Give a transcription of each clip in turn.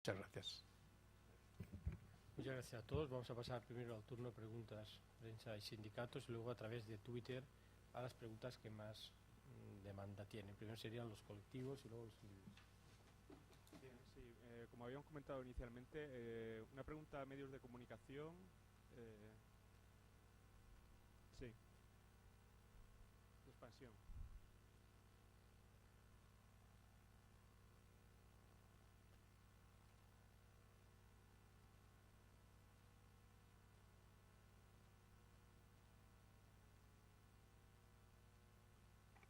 Muchas gracias. Muchas gracias a todos. Vamos a pasar primero al turno de preguntas, prensa y sindicatos, y luego a través de Twitter a las preguntas que más demanda tienen. Primero serían los colectivos y luego los individuos. Bien, sí, como habíamos comentado inicialmente, una pregunta a medios de comunicación. Sí, de expansión.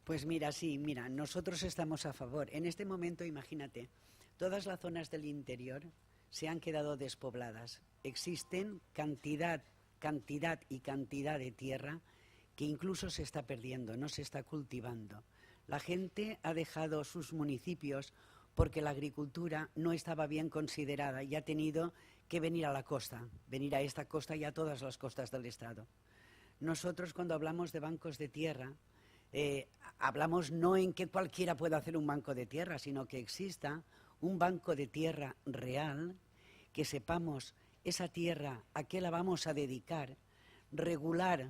Pues mira, sí, mira, nosotros estamos a favor. En este momento, imagínate, todas las zonas del interior se han quedado despobladas. Existen cantidad y cantidad de tierra que incluso se está perdiendo, no se está cultivando. La gente ha dejado sus municipios porque la agricultura no estaba bien considerada y ha tenido que venir a la costa, venir a esta costa y a todas las costas del Estado. Nosotros, cuando hablamos de bancos de tierra, hablamos no en que cualquiera pueda hacer un banco de tierra, sino que exista un banco de tierra real, que sepamos esa tierra a qué la vamos a dedicar, regular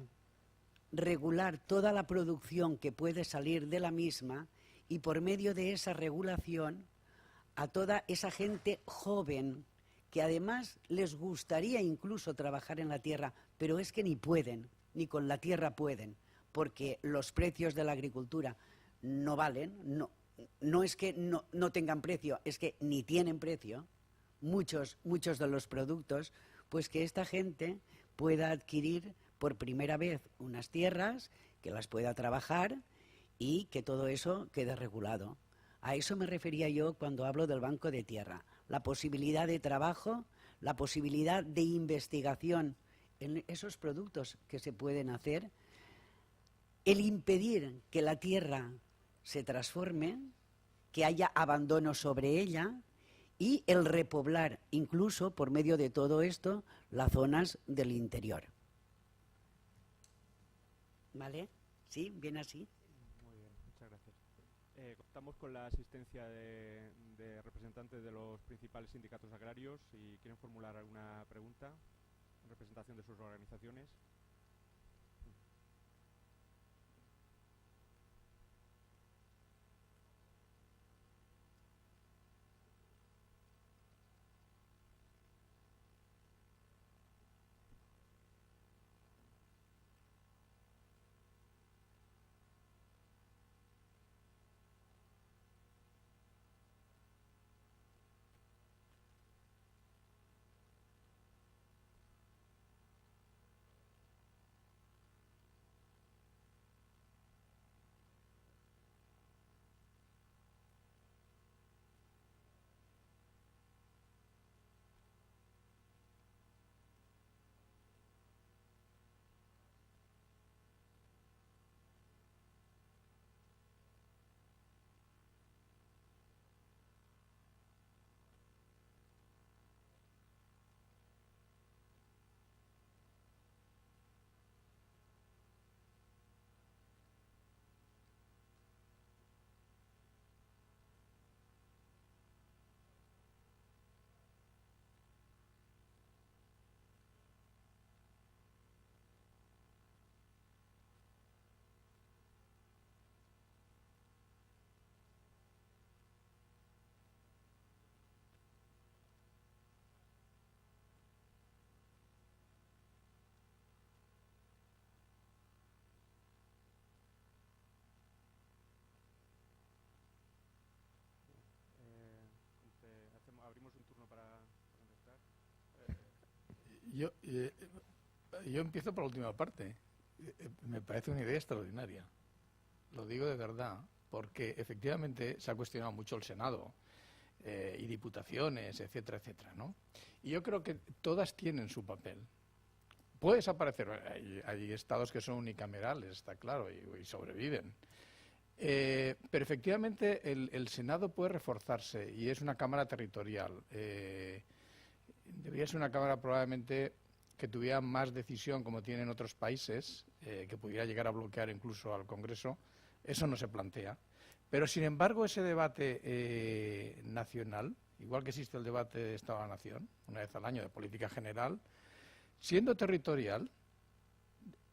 toda la producción que puede salir de la misma y por medio de esa regulación a toda esa gente joven que además les gustaría incluso trabajar en la tierra, pero es que ni pueden, ni con la tierra pueden, porque los precios de la agricultura no valen, no es que no tengan precio, es que ni tienen precio, muchos de los productos, pues que esta gente pueda adquirir por primera vez unas tierras, que las pueda trabajar y que todo eso quede regulado. A eso me refería yo cuando hablo del banco de tierra, la posibilidad de trabajo, la posibilidad de investigación en esos productos que se pueden hacer, el impedir que la tierra se transforme, que haya abandono sobre ella y el repoblar, incluso por medio de todo esto, las zonas del interior. ¿Vale? ¿Sí? ¿Bien así? Muy bien, muchas gracias. Contamos con la asistencia de representantes de los principales sindicatos agrarios. Si quieren formular alguna pregunta en representación de sus organizaciones. Abrimos un turno para contestar. Yo empiezo por la última parte. Me parece una idea extraordinaria. Lo digo de verdad, porque efectivamente se ha cuestionado mucho el Senado y diputaciones, etcétera, etcétera, ¿no? Y yo creo que todas tienen su papel. Puede desaparecer, hay estados que son unicamerales, está claro, y sobreviven. Pero efectivamente el Senado puede reforzarse y es una cámara territorial. Debería ser una cámara probablemente que tuviera más decisión, como tienen otros países, que pudiera llegar a bloquear incluso al Congreso. Eso no se plantea. Pero, sin embargo, ese debate nacional igual que existe el debate de Estado de la Nación, una vez al año, de política general, siendo territorial,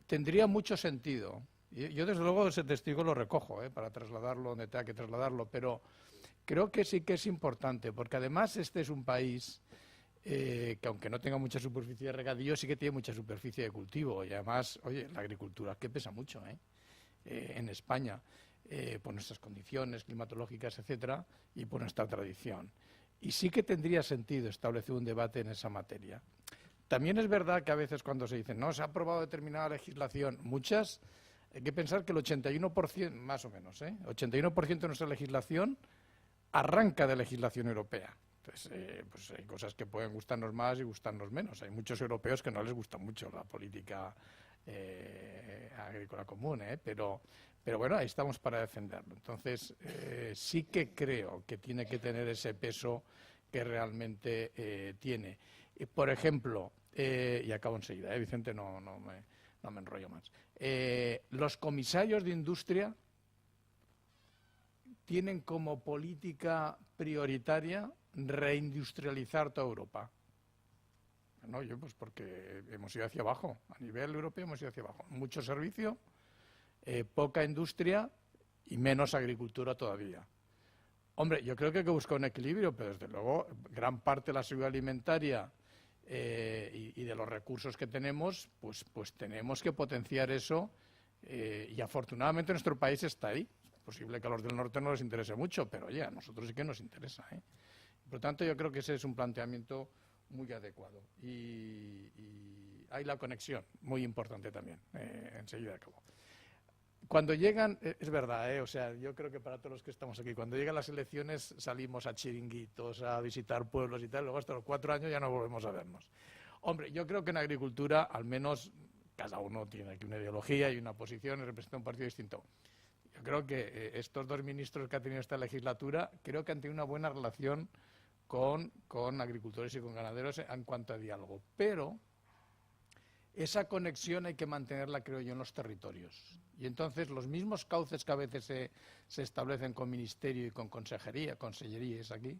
tendría mucho sentido. Yo desde luego ese testigo lo recojo, para trasladarlo donde tenga que trasladarlo, pero creo que sí que es importante, porque además este es un país que aunque no tenga mucha superficie de regadío, sí que tiene mucha superficie de cultivo. Y además, oye, la agricultura que pesa mucho en España, por nuestras condiciones climatológicas, etcétera, y por nuestra tradición. Y sí que tendría sentido establecer un debate en esa materia. También es verdad que a veces cuando se dice, no, se ha aprobado determinada legislación, muchas, hay que pensar que el 81%, más o menos, 81% de nuestra legislación arranca de legislación europea. Entonces, pues hay cosas que pueden gustarnos más y gustarnos menos. Hay muchos europeos que no les gusta mucho la política agrícola común, pero bueno, ahí estamos para defenderlo. Entonces, sí que creo que tiene que tener ese peso que realmente tiene. Por ejemplo, y acabo enseguida, Vicente, no me enrollo más. Los comisarios de industria tienen como política prioritaria reindustrializar toda Europa. No, yo pues porque hemos ido hacia abajo, a nivel europeo hemos ido hacia abajo. Mucho servicio, poca industria y menos agricultura todavía. Hombre, yo creo que hay que buscar un equilibrio, pero desde luego gran parte de la seguridad alimentaria y de los recursos que tenemos, pues tenemos que potenciar eso y afortunadamente nuestro país está ahí. Es posible que a los del norte no les interese mucho, pero oye, a nosotros sí que nos interesa. Por lo tanto, yo creo que ese es un planteamiento muy adecuado. Y hay la conexión, muy importante también. Enseguida acabo. Cuando llegan, es verdad, o sea, yo creo que para todos los que estamos aquí, cuando llegan las elecciones salimos a chiringuitos, a visitar pueblos y tal, luego hasta los 4 años ya no volvemos a vernos. Hombre, yo creo que en agricultura, al menos, cada uno tiene aquí una ideología y una posición y representa un partido distinto. Yo creo que estos 2 ministros que ha tenido esta legislatura, creo que han tenido una buena relación con agricultores y con ganaderos en cuanto a diálogo. Pero esa conexión hay que mantenerla, creo yo, en los territorios. Y entonces los mismos cauces que a veces se establecen con ministerio y con consellerías aquí,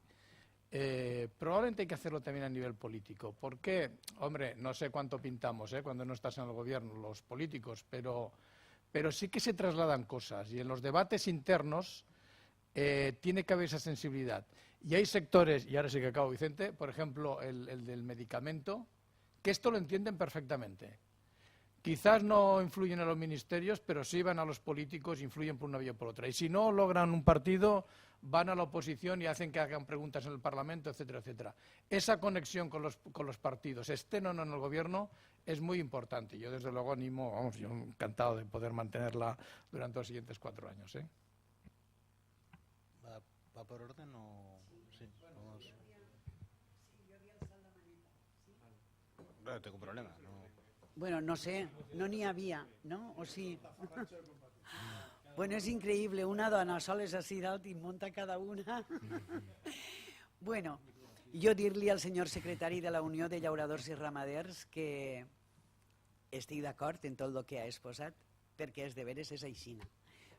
probablemente hay que hacerlo también a nivel político. ¿Por qué? Hombre, no sé cuánto pintamos cuando no estás en el gobierno, los políticos, pero sí que se trasladan cosas. Y en los debates internos tiene que haber esa sensibilidad. Y hay sectores, y ahora sí que acabo, Vicente, por ejemplo, el del medicamento, que esto lo entienden perfectamente. Quizás no influyen en los ministerios, pero sí van a los políticos, influyen por una vía o por otra. Y si no logran un partido, van a la oposición y hacen que hagan preguntas en el Parlamento, etcétera, etcétera. Esa conexión con los partidos, estén o no en el gobierno, es muy importante. Yo, desde luego, animo, yo encantado de poder mantenerla durante los siguientes 4 años. ¿Va por orden o...? Sí, vamos. No tengo problema, no. Bueno, no sé, no n'hi havia, no? O sí? Bueno, és increïble, una dona sola és així dalt i munta cada una. Bueno, jo dir-li al senyor secretari de la Unió de Llauradors i Ramaders que estic d'acord en tot el que ha exposat, perquè és de veres és aixina.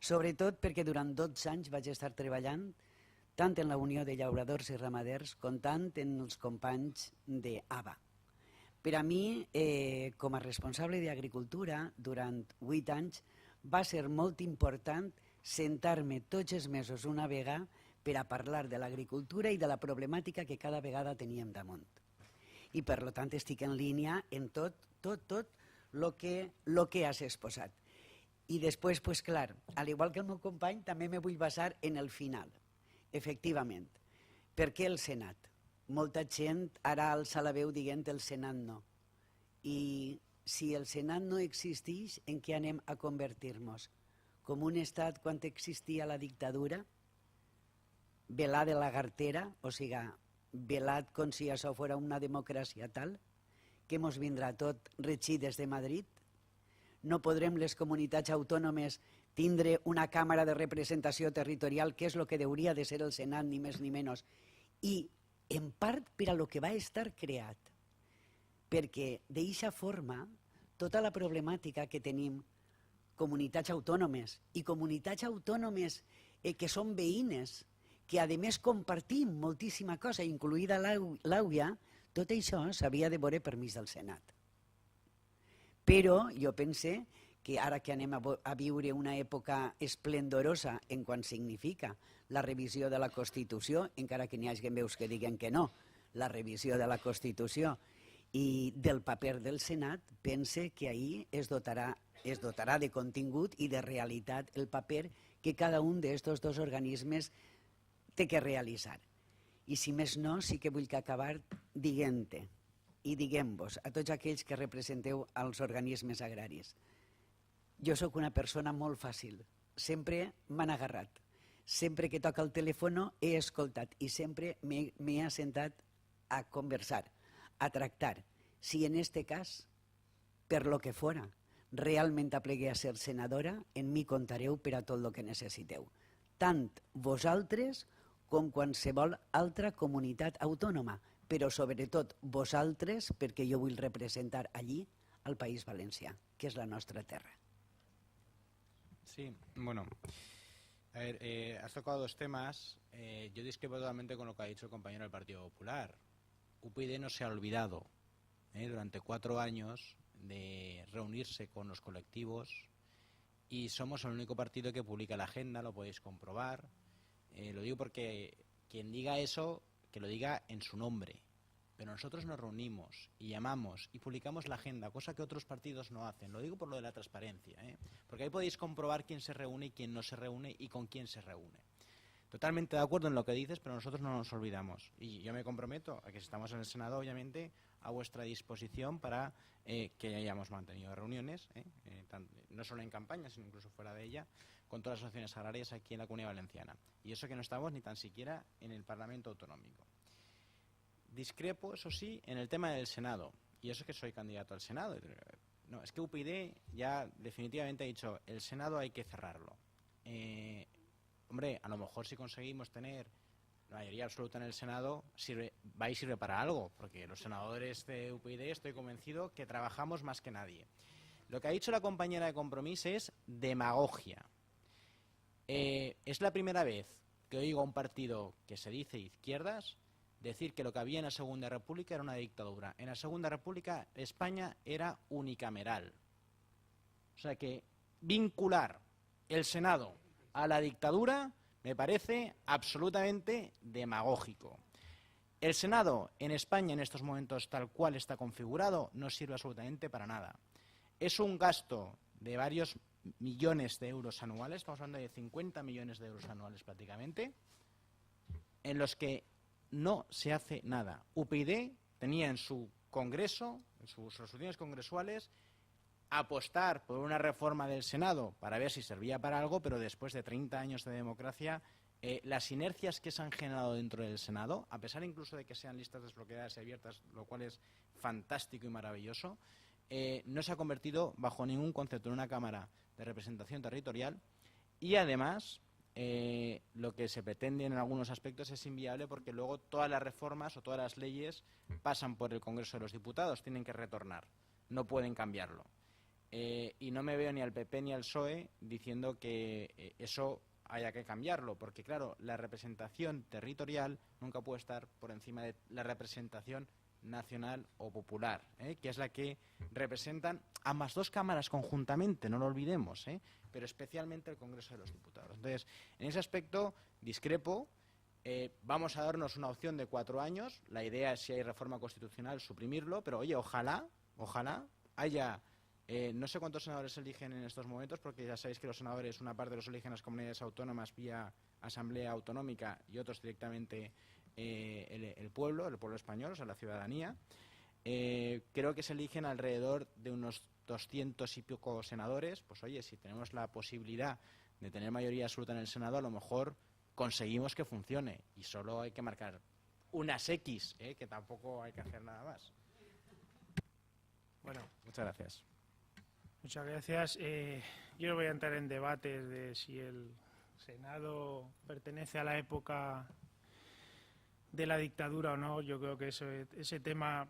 Sobretot perquè durant 12 anys vaig estar treballant tant en la Unió de Llauradors i Ramaders com tant en els companys d'ABA. Per a mi, com a responsable d'Agricultura, durant 8 anys, va ser molt important sentar-me tots els mesos una vegada per a parlar de l'agricultura i de la problemàtica que cada vegada teníem damunt. I per tant estic en línia en tot el que has exposat. I després, pues clar, al igual que el meu company, també me vull basar en el final. Efectivament, per què el Senat? Molta gent ara alça la veu dient el Senat no. I si el Senat no existeix, en què anem a convertir-nos? Com un estat quan existia la dictadura? Velar de la gartera, o sigui, velat com si això fos una democràcia tal, que mos vindrà tot regit des de Madrid? No podrem les comunitats autònomes tindre una càmera de representació territorial, que és el que hauria de ser el Senat, ni més ni menys, i en part per a lo que va estar creat, perquè d'eixa forma tota la problemàtica que tenim comunitats autònomes i comunitats autònomes que són veïnes, que a més compartim moltíssima cosa, incluïda l'AUIA, tot això s'havia de veure permís del Senat. Però jo pense que ara que anem a viure una època esplendorosa en quant significa la revisió de la Constitució, encara que n'hi hagi veus que diguen que no, la revisió de la Constitució i del paper del Senat, pense que ahir es dotarà de contingut i de realitat el paper que cada un d'aquests dos organismes té que realitzar. I si més no, sí que vull que acabar dient-te i diguem-vos a tots aquells que representeu els organismes agraris. Jo sóc una persona molt fàcil, sempre m'han agarrat. Sempre que toca el telèfon he escoltat i sempre m'he assentat a conversar, a tractar. Si en este cas, per lo que fora, realment aplegué a ser senadora, en mi contareu per a tot el que necessiteu. Tant vosaltres com qualsevol altra comunitat autònoma, però sobretot vosaltres, perquè jo vull representar allí al País Valencià, que és la nostra terra. Sí, bueno, a ver, has tocado dos temas. Yo discrepo totalmente con lo que ha dicho el compañero del Partido Popular. UPyD no se ha olvidado durante 4 años de reunirse con los colectivos y somos el único partido que publica la agenda, lo podéis comprobar. Lo digo porque quien diga eso, que lo diga en su nombre. Pero nosotros nos reunimos y llamamos y publicamos la agenda, cosa que otros partidos no hacen. Lo digo por lo de la transparencia, porque ahí podéis comprobar quién se reúne y quién no se reúne y con quién se reúne. Totalmente de acuerdo en lo que dices, pero nosotros no nos olvidamos. Y yo me comprometo a que si estamos en el Senado, obviamente, a vuestra disposición para que hayamos mantenido reuniones, no solo en campaña, sino incluso fuera de ella, con todas las asociaciones agrarias aquí en la Comunidad Valenciana. Y eso que no estamos ni tan siquiera en el Parlamento Autonómico. Discrepo, eso sí, en el tema del Senado. Y eso que soy candidato al Senado. No, es que UPyD ya definitivamente ha dicho, el Senado hay que cerrarlo. Hombre, a lo mejor si conseguimos tener la mayoría absoluta en el Senado, va y sirve para algo, porque los senadores de UPyD estoy convencido que trabajamos más que nadie. Lo que ha dicho la compañera de Compromís es demagogia. Es la primera vez que oigo a un partido que se dice izquierdas decir que lo que había en la Segunda República era una dictadura. En la Segunda República España era unicameral. O sea que vincular el Senado a la dictadura me parece absolutamente demagógico. El Senado en España en estos momentos tal cual está configurado no sirve absolutamente para nada. Es un gasto de varios millones de euros anuales, estamos hablando de 50 millones de euros anuales prácticamente, en los que no se hace nada. UPyD tenía en su congreso, en sus resoluciones congresuales, apostar por una reforma del Senado para ver si servía para algo, pero después de 30 años de democracia, las inercias que se han generado dentro del Senado, a pesar incluso de que sean listas desbloqueadas y abiertas, lo cual es fantástico y maravilloso, no se ha convertido bajo ningún concepto en una Cámara de representación territorial y además lo que se pretende en algunos aspectos es inviable porque luego todas las reformas o todas las leyes pasan por el Congreso de los Diputados, tienen que retornar, no pueden cambiarlo. Y no me veo ni al PP ni al PSOE diciendo que eso haya que cambiarlo, porque claro, la representación territorial nunca puede estar por encima de la representación nacional o popular, que es la que representan ambas dos cámaras conjuntamente, no lo olvidemos, pero especialmente el Congreso de los Diputados. Entonces, en ese aspecto discrepo. Vamos a darnos una opción de 4 años. La idea es, si hay reforma constitucional, suprimirlo, pero oye, ojalá haya, no sé cuántos senadores se eligen en estos momentos, porque ya sabéis que los senadores, una parte los eligen las comunidades autónomas vía asamblea autonómica y otros directamente el pueblo español, o sea, la ciudadanía. Creo que se eligen alrededor de unos 200 y pico senadores. Pues oye, si tenemos la posibilidad de tener mayoría absoluta en el Senado, a lo mejor conseguimos que funcione. Y solo hay que marcar unas X, que tampoco hay que hacer nada más. Bueno, muchas gracias. Muchas gracias. Yo no voy a entrar en debates de si el Senado pertenece a la época de la dictadura o no. Yo creo que ese tema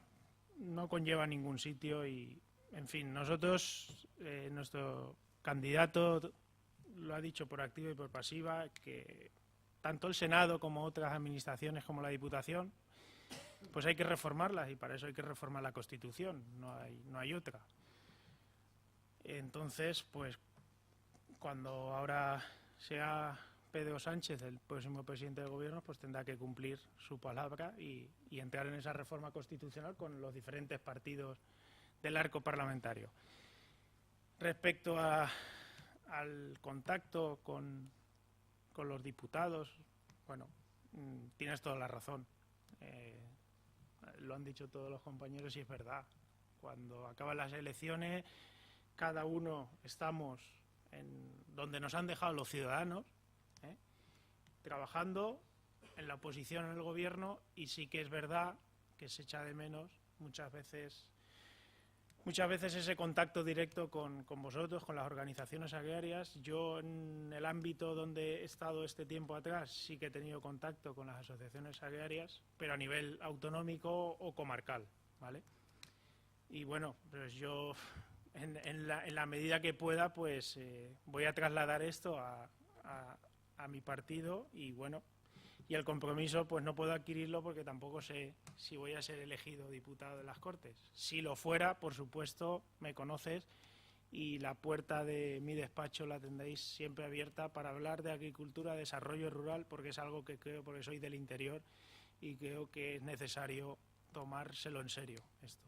no conlleva a ningún sitio y, en fin, nosotros, nuestro candidato lo ha dicho por activa y por pasiva, que tanto el Senado como otras administraciones como la Diputación, pues hay que reformarlas y para eso hay que reformar la Constitución, no hay otra. Entonces, pues cuando ahora sea Pedro Sánchez el próximo presidente del Gobierno, pues tendrá que cumplir su palabra y entrar en esa reforma constitucional con los diferentes partidos del arco parlamentario. Respecto al contacto con los diputados, bueno, tienes toda la razón. Lo han dicho todos los compañeros y es verdad. Cuando acaban las elecciones, cada uno estamos en donde nos han dejado los ciudadanos, trabajando en la oposición en el gobierno, y sí que es verdad que se echa de menos muchas veces ese contacto directo con vosotros, con las organizaciones agrarias. Yo, en el ámbito donde he estado este tiempo atrás, sí que he tenido contacto con las asociaciones agrarias, pero a nivel autonómico o comarcal, ¿vale? Y bueno, pues yo, en la medida que pueda, pues voy a trasladar esto a mi partido y bueno, y el compromiso pues no puedo adquirirlo porque tampoco sé si voy a ser elegido diputado de las Cortes. Si lo fuera, por supuesto, me conoces y la puerta de mi despacho la tendréis siempre abierta para hablar de agricultura, desarrollo rural, porque es algo que creo, porque soy del interior y creo que es necesario tomárselo en serio esto.